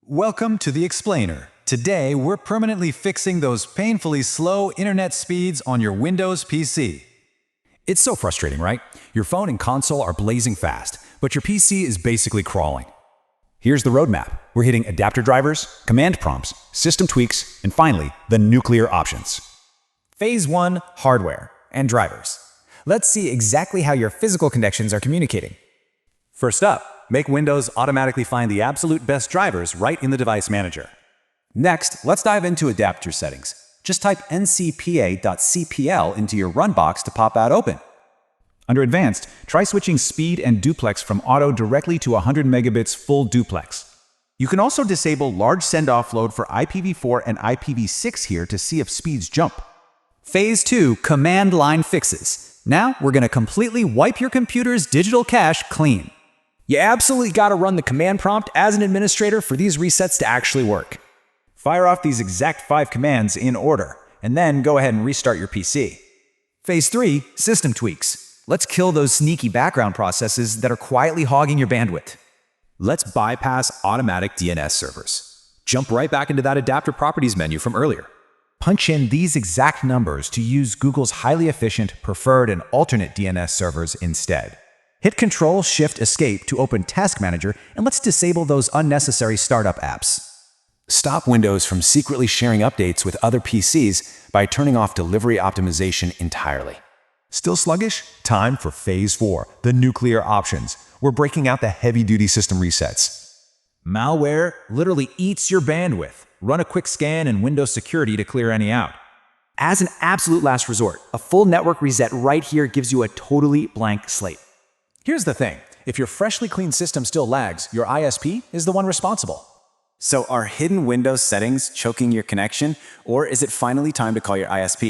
Welcome to the Explainer. Today, we're permanently fixing those painfully slow internet speeds on your Windows PC. It's so frustrating, right? Your phone and console are blazing fast, but your PC is basically crawling. Here's the roadmap. We're hitting adapter drivers, command prompts, system tweaks, and finally, the nuclear options. Phase 1, hardware and drivers. Let's see exactly how your physical connections are communicating. First up, make Windows automatically find the absolute best drivers right in the device manager. Next, let's dive into adapter settings. Just type ncpa.cpl into your run box to pop out open. Under Advanced, try switching speed and duplex from auto directly to 100 megabits full duplex. You can also disable large send-offload for IPv4 and IPv6 here to see if speeds jump. Phase 2, command line fixes. Now we're going to completely wipe your computer's digital cache clean. You absolutely got to run the command prompt as an administrator for these resets to actually work. Fire off these exact 5 commands in order, and then go ahead and restart your PC. Phase 3, system tweaks. Let's kill those sneaky background processes that are quietly hogging your bandwidth. Let's bypass automatic DNS servers. Jump right back into that adapter properties menu from earlier. Punch in these exact numbers to use Google's highly efficient, preferred, and alternate DNS servers instead. Hit Control-Shift-Escape to open Task Manager, and let's disable those unnecessary startup apps. Stop Windows from secretly sharing updates with other PCs by turning off delivery optimization entirely. Still sluggish? Time for Phase 4, the nuclear options. We're breaking out the heavy-duty system resets. Malware literally eats your bandwidth. Run a quick scan in Windows Security to clear any out. As an absolute last resort, a full network reset right here gives you a totally blank slate. Here's the thing. If your freshly cleaned system still lags, your ISP is the one responsible. So are hidden Windows settings choking your connection, or is it finally time to call your ISP?